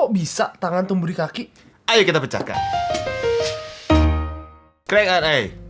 kok bisa tangan tumbuh di kaki? Ayo kita pecahkan.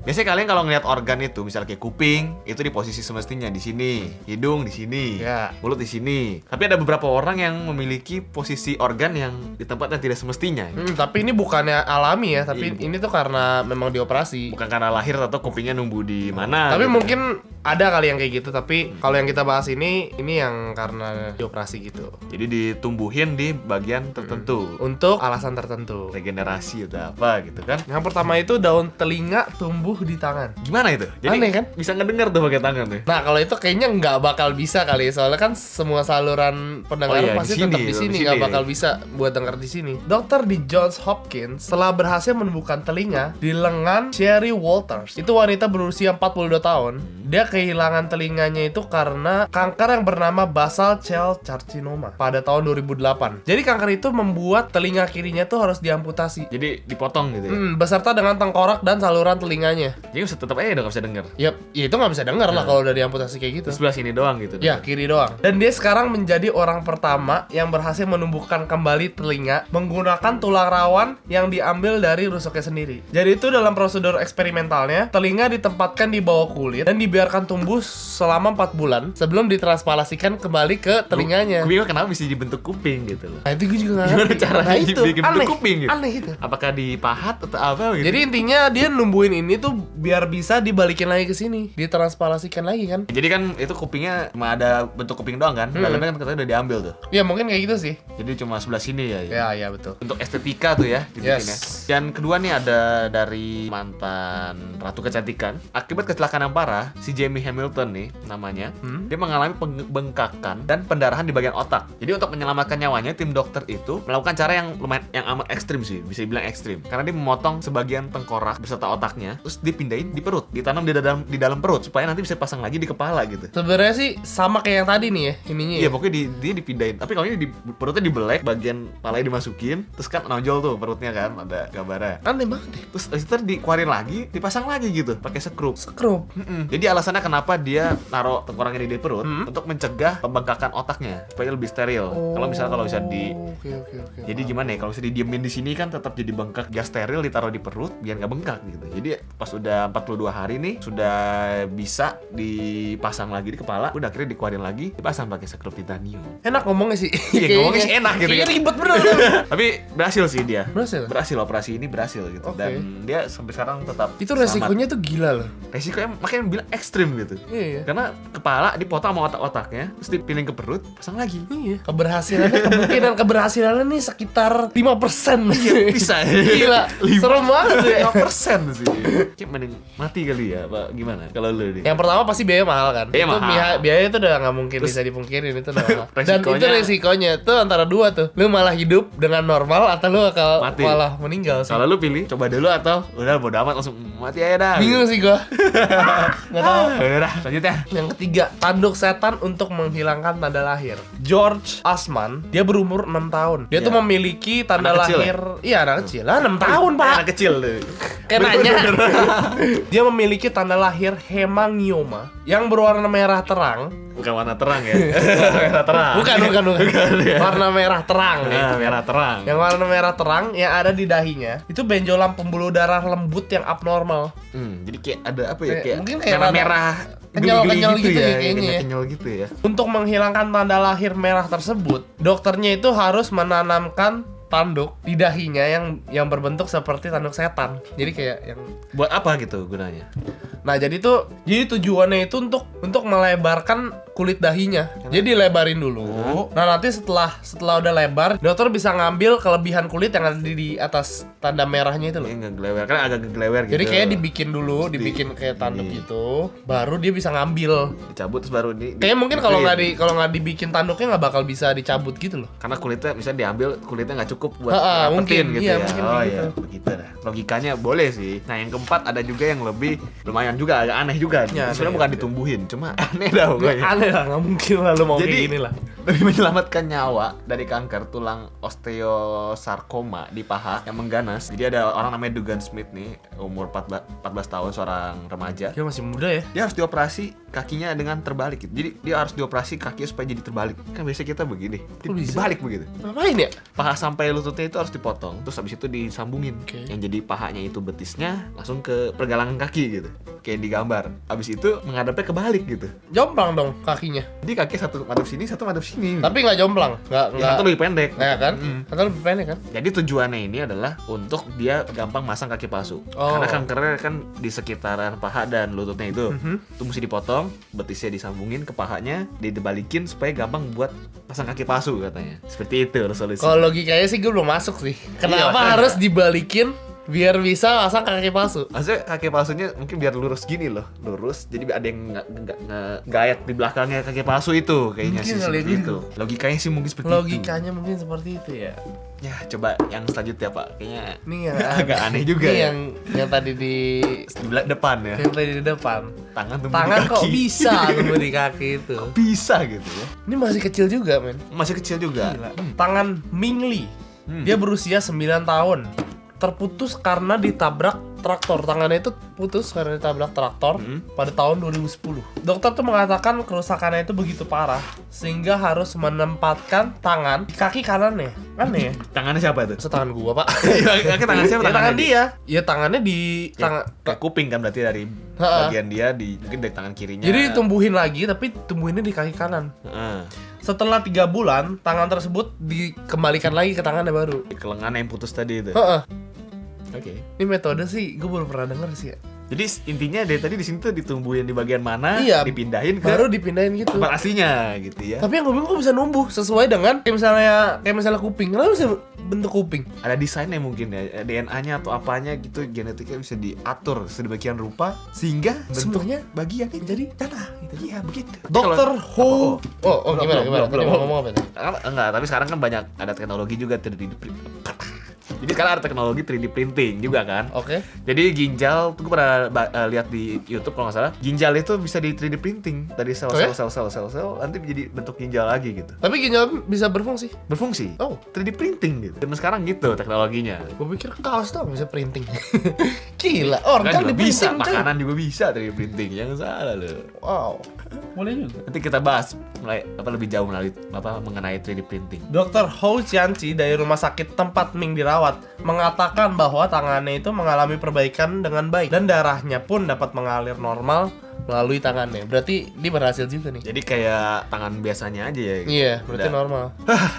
Biasanya kalian kalau ngeliat organ itu, misalnya kayak kuping, itu di posisi semestinya di sini, hidung di sini, Ya. mulut di sini. Tapi ada beberapa orang yang memiliki posisi organ yang di tempat yang tidak semestinya. Tapi ini bukannya alami ya, tapi Iya. ini tuh karena memang dioperasi. Bukan karena lahir atau kupingnya numbuh di mana. Tapi gitu. mungkin ada kali yang kayak gitu, tapi kalau yang kita bahas ini yang karena dioperasi gitu. Jadi ditumbuhin di bagian tertentu, Untuk alasan tertentu. regenerasi atau apa gitu kan? Yang pertama itu daun telinga tumbuh di tangan. Gimana itu? Jadi Aneh kan? bisa ngedengar tuh pakai tangan tuh. Nah kalau itu kayaknya nggak bakal bisa kali, soalnya kan semua saluran pendengaran Oh iya, pasti di sini, tetap di di sini, sini. nggak bakal bisa buat dengar di sini. Dokter di Johns Hopkins telah berhasil menemukan telinga di lengan Sherry Walters. Itu wanita berusia 42 tahun. Dia kehilangan telinganya itu karena kanker yang bernama basal cell carcinoma pada tahun 2008. Jadi kanker itu membuat telinga kirinya tuh harus diamputasi. Jadi dipotong gitu ya. Beserta dengan tengkorak dan saluran telinganya. Jadi tetap aja udah gak bisa denger. Ya itu nggak bisa dengar lah kalau udah diamputasi kayak gitu. Di sebelah sini doang gitu. Ya, kiri doang. Dan dia sekarang menjadi orang pertama yang berhasil menumbuhkan kembali telinga menggunakan tulang rawan yang diambil dari rusuknya sendiri. Jadi itu dalam prosedur eksperimentalnya, telinga ditempatkan di bawah kulit dan dibiarkan tumbuh selama 4 bulan sebelum ditransplantasikan kembali ke telinganya. Gue bingung kenapa bisa dibentuk kuping gitu loh. Nah, itu gue juga nggak Gimana ngerti. caranya Nah, itu bikin bentuk aneh. kuping gitu? Aneh itu. Apakah dipahat atau apa gitu? Jadi intinya dia numbuhin ini tuh biar bisa dibalikin lagi ke sini, ditransplantasikan lagi kan. Jadi kan itu kupingnya cuma ada bentuk kuping doang kan? Dalamnya kan katanya udah diambil tuh. Ya mungkin kayak gitu sih. Jadi cuma sebelah sini ya. Ya, ya betul. Untuk estetika tuh ya dibikinnya. Yes. Dan kedua nih ada dari mantan ratu kecantikan. Akibat kecelakaan yang parah, si Jamie Hamilton nih namanya, dia mengalami bengkakan dan pendarahan di bagian otak. Jadi untuk menyelamatkan nyawanya, tim dokter itu melakukan cara yang lumayan yang amat ekstrim sih, bisa dibilang ekstrim. Karena dia memotong sebagian tengkorak beserta otaknya, terus dipindahin di perut, ditanam di dalam perut supaya nanti bisa pasang lagi di kepala gitu. Sebenarnya sih sama kayak yang tadi nih ya, ininya. Iya pokoknya dia dipindahin. Tapi kalau ini perutnya dibelek, bagian palanya dimasukin, terus kan nonjol tuh perutnya kan, ada gambarnya. Aneh banget deh. Terus habis itu dikeluarin lagi, dipasang lagi gitu, pakai skrup. Skrup. Jadi alasannya kenapa dia naruh tengkoraknya di perut untuk mencegah pembengkakan otaknya supaya lebih steril. Kalau bisa di Oke. jadi gimana ya, kalau bisa didiemin di sini kan tetap jadi bengkak, gas steril ditaruh di perut biar nggak bengkak gitu. Jadi pas udah 42 hari nih sudah bisa dipasang lagi di kepala, udah akhirnya dikeluarin lagi, dipasang pakai skrup titanium. Enak ngomongnya sih. Iya, ngomongnya sih enak gitu Kayaknya ya. ribet bener. Tapi berhasil sih dia. Berhasil? Operasi ini berhasil gitu. Oke. Dan dia sampai sekarang tetap Itu selamat. resikonya tuh gila loh. Resikonya makanya bilang ekstrim gitu. Iya. Karena kepala dipotong sama otak-otaknya, terus dipindahin ke perut, pasang lagi. Iya. Kemungkinan keberhasilannya nih sekitar 5%. Bisa. Gila. Serem banget ya. 5% sih. Kayak mending mati kali ya, Pak. Gimana kalau lu nih? Yang pertama pasti biaya mahal kan. Biaya Itu mahal. biaya itu udah nggak mungkin Terus- bisa dipungkirin, itu udah mahal. Dan Resikonya- itu resikonya tuh antara dua tuh. Lu malah hidup dengan normal atau lu bakal Mati. malah meninggal sih. Kalau lu pilih, coba dulu atau udah bodo amat langsung mati aja dah. Bingung sih gua. Nggak tahu. Udah dah, selanjutnya. Yang ketiga, tanduk setan untuk menghilangkan tanda lahir. George Asman, dia berumur 6 tahun. Dia Iya. tuh memiliki tanda Anak kecil lahir. Iya, anak kecil. Lah 6 tahun, Pak. Anak kecil tuh. Kayak nanya. Dia memiliki tanda lahir hemangioma yang berwarna merah terang. Bukan warna terang ya. Merah terang. Bukan. ya. Warna merah terang. Nah, merah terang. Yang warna merah terang yang ada di dahinya itu benjolan pembuluh darah lembut yang abnormal. Jadi kayak ada apa ya? Kayak- mungkin kayak merah-merah kenyal-kenyal geli-geli gitu ya kayaknya ya. Kenyal gitu ya. Untuk menghilangkan tanda lahir merah tersebut, dokternya itu harus menanamkan tanduk di dahinya yang berbentuk seperti tanduk setan. Jadi kayak yang Buat apa gitu gunanya? nah jadi tujuannya itu untuk melebarkan kulit dahinya. Jadi dilebarin dulu. Nah, nanti setelah udah lebar, dokter bisa ngambil kelebihan kulit yang ada di atas tanda merahnya itu loh. Ini ngegelewer, kan agak ngegelewer gitu. Jadi kayak dibikin kayak tanduk gitu, baru dia bisa ngambil. Dicabut terus baru Kayaknya mungkin kalau nggak dibikin tanduknya nggak bakal bisa dicabut gitu loh. karena kulitnya misalnya diambil, kulitnya nggak cukup buat Ha-ha, rapetin mungkin, gitu iya, ya. mungkin Oh kayak iya, gitu. begitu dah. Logikanya boleh sih. Nah, yang keempat ada juga yang lebih lumayan juga, agak aneh juga. Ya, Sebenarnya aneh, bukan ya. ditumbuhin, cuma aneh dah pokoknya. Aneh lah, nggak mungkin lah lu mau Jadi, kayak gini lah. demi menyelamatkan nyawa dari kanker tulang osteosarkoma di paha yang mengganas. Jadi ada orang namanya Dugan Smith nih, umur 14 tahun, seorang remaja. Dia masih muda ya. Dia harus dioperasi kakinya dengan terbalik gitu. Jadi dia harus dioperasi kakinya supaya jadi terbalik. Kan biasanya kita begini, Kok bisa? dibalik begitu. Ngapain ya? Paha sampai sampai lututnya itu harus dipotong, terus habis itu disambungin. Oke. Yang jadi pahanya itu betisnya langsung ke pergelangan kaki gitu, kayak digambar. Habis itu menghadapnya kebalik gitu. Jomplang dong kakinya. Jadi kaki satu madep sini, satu madep sini. Tapi nggak jomplang, nggak. Yang satu lebih pendek. Ya kan? Mm. Satu lebih pendek kan? Jadi tujuannya ini adalah untuk dia gampang masang kaki palsu. Oh. Karena kankernya kan di sekitaran paha dan lututnya itu. Mhm. Itu mesti dipotong, betisnya disambungin ke pahanya, dibalikin supaya gampang buat pasang kaki palsu katanya. Seperti itu resolusi. Kalau logikanya sih gue belum masuk sih. Kenapa makanya. harus dibalikin biar bisa pasang kaki palsu? Maksudnya kaki palsunya mungkin biar lurus gini loh, lurus. Jadi ada yang gayat di belakangnya kaki palsu itu kayaknya Mungkin sih kali seperti gitu. itu. Logikanya sih mungkin seperti itu. Logikanya mungkin seperti itu ya. Ya coba yang selanjutnya Pak, kayaknya Ini yang agak aneh juga ini ya. yang tadi di Di depan ya. yang tadi di depan. Tangan tumbuh Tangan di kok kaki. bisa tumbuh di kaki itu. Bisa gitu ya. Ini masih kecil juga, men. Masih kecil juga. Gila. Tangan Ming Li. Dia berusia 9 tahun. Terputus karena ditabrak traktor. Tangannya itu putus karena ditabrak traktor pada tahun 2010. Dokter tuh mengatakan kerusakannya itu begitu parah sehingga harus menempatkan tangan di kaki kanannya. Aneh ya? Tangannya siapa tuh? Setangan gua, Pak. Kaki tangan siapa? Ya, tangan dia. Ya tangannya di Ya, kayak kuping kan berarti dari Ha-ha. bagian dia di mungkin dari tangan kirinya. Jadi ditumbuhin lagi tapi tumbuhinnya di kaki kanan. Heeh. Setelah 3 bulan, tangan tersebut dikembalikan lagi ke tangannya baru. Di kelengan yang putus tadi itu. Heeh. Oke. Ini metode sih gue belum pernah denger sih ya. Jadi intinya dari tadi di sini tuh ditumbuhin di bagian mana, Iya, dipindahin ke Baru dipindahin gitu. tempat aslinya gitu ya. Tapi yang gue bingung kok bisa numbuh sesuai dengan kayak misalnya kuping. Kenapa bisa bentuk kuping? Ada desainnya mungkin ya, DNA-nya atau apanya gitu, genetiknya bisa diatur sedemikian rupa sehingga bentuk Semuanya bagian itu jadi tanah gitu. Iya, begitu. Dokter Kalau- Ho. Oh, gimana? belum, Tadi belum. mau ngomong apa nih? Enggak, tapi sekarang kan banyak ada teknologi juga 3D Jadi sekarang ada teknologi 3D printing juga kan. Oke. Jadi ginjal, tuh gue pernah lihat di YouTube kalau nggak salah, ginjal itu bisa di 3D printing dari Oh ya? sel-sel nanti jadi bentuk ginjal lagi gitu. Tapi ginjal bisa berfungsi. Berfungsi. Oh, 3D printing gitu. Dan sekarang gitu teknologinya. gue pikir kaos tuh bisa printing. Gila, organ Kan juga di bisa, printing. makanan juga bisa 3D printing. Jangan salah loh. Wow. Boleh juga. Nanti kita bahas lebih jauh mengenai 3D printing. Dokter Hou Qianqi dari rumah sakit tempat Ming dirawat mengatakan bahwa tangannya itu mengalami perbaikan dengan baik dan darahnya pun dapat mengalir normal melalui tangannya. Berarti dia berhasil juga nih. Jadi kayak tangan biasanya aja ya. Gitu. Iya, berarti Udah. normal.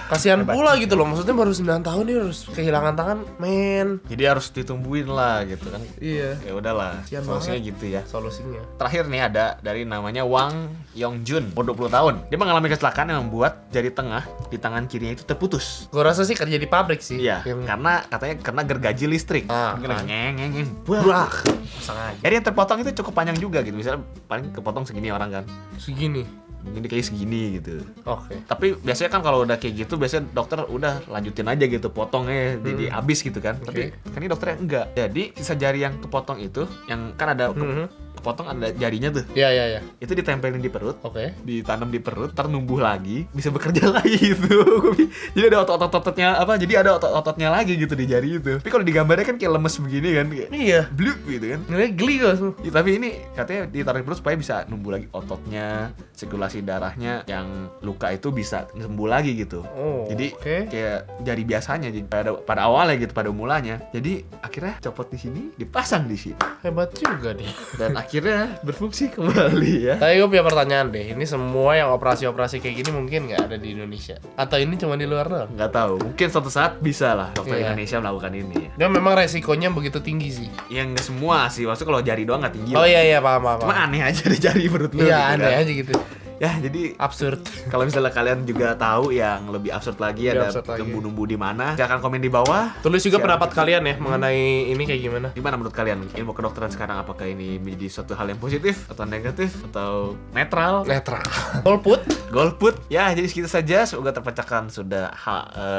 Kasihan Hebat. pula gitu loh. Maksudnya baru 9 tahun dia harus kehilangan tangan, men. Jadi harus ditumbuhin lah gitu kan. Iya, Ya udahlah, Kasian solusinya banget. gitu ya. solusinya. Terakhir nih ada dari namanya Wang Yongjun, umur 20 tahun. Dia mengalami kecelakaan yang membuat jari tengah di tangan kirinya itu terputus. Gue rasa sih kerja di pabrik sih. Iya, Yang karena katanya kena gergaji listrik. Ah, Mungkin kan. ngeng. brak. Pasang aja. Jadi yang terpotong itu cukup panjang juga gitu. Misalnya paling kepotong segini orang kan. Segini. Mungkin dia kayak segini gitu. Oke. Tapi biasanya kan kalau udah kayak gitu biasanya dokter udah lanjutin aja gitu potongnya jadi habis gitu kan. Tapi kan ini dokternya enggak. Jadi sisa jari yang kepotong itu yang kan ada kepotong ada jarinya tuh. Iya, iya, iya. Itu ditempelin di perut. Oke. Ditanam di perut, ntar numbuh lagi, bisa bekerja lagi gitu. Jadi ada otot-ototnya apa? Jadi ada otot-ototnya lagi gitu di jari itu. Tapi kalau digambarnya kan kayak lemes begini kan, kayak Iya. bluk gitu kan. Ngeliat geli gue langsung. Ya, tapi ini katanya ditaruh di perut supaya bisa numbuh lagi ototnya, sirkulasi darahnya yang luka itu bisa sembuh lagi gitu. Oh, Jadi oke. kayak jari biasanya jadi pada awalnya gitu, pada mulanya. Jadi akhirnya copot di sini, dipasang di sini. Hebat juga dia. Dan akhirnya berfungsi kembali ya. Tapi gue punya pertanyaan deh. Ini semua yang operasi-operasi kayak gini mungkin nggak ada di Indonesia? Atau ini cuma di luar doang? Nggak tahu, mungkin suatu saat bisa lah dokter Iya. Indonesia melakukan ini. Dan memang resikonya begitu tinggi sih. Yang nggak semua sih, maksudnya kalau jari doang nggak tinggi. Oh lah. iya, iya, paham, paham. Cuma aneh aja deh jari perut lu. Iya, gitu aneh kan. aja gitu. Ya jadi Absurd. kalau misalnya kalian juga tahu yang lebih absurd lagi Lebih ada absurd lagi. numbu-numbu di mana, silahkan komen di bawah. Tulis juga Share. pendapat kalian ya mengenai ini kayak gimana. Gimana menurut kalian ilmu kedokteran sekarang, apakah ini menjadi suatu hal yang positif atau negatif atau netral? Netral. Golput. Golput. Ya, jadi segitu saja. Semoga terpecahkan sudah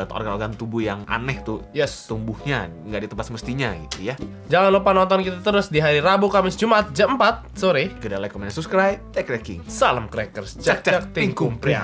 organ-organ tubuh yang aneh tuh Yes. tumbuhnya nggak di tempat semestinya gitu ya. Jangan lupa nonton kita terus di hari Rabu, Kamis, Jumat jam 4 sore. Gak like, comment, subscribe. Take ranking. Salam crackers. Cak, cak, ting, kumpriang.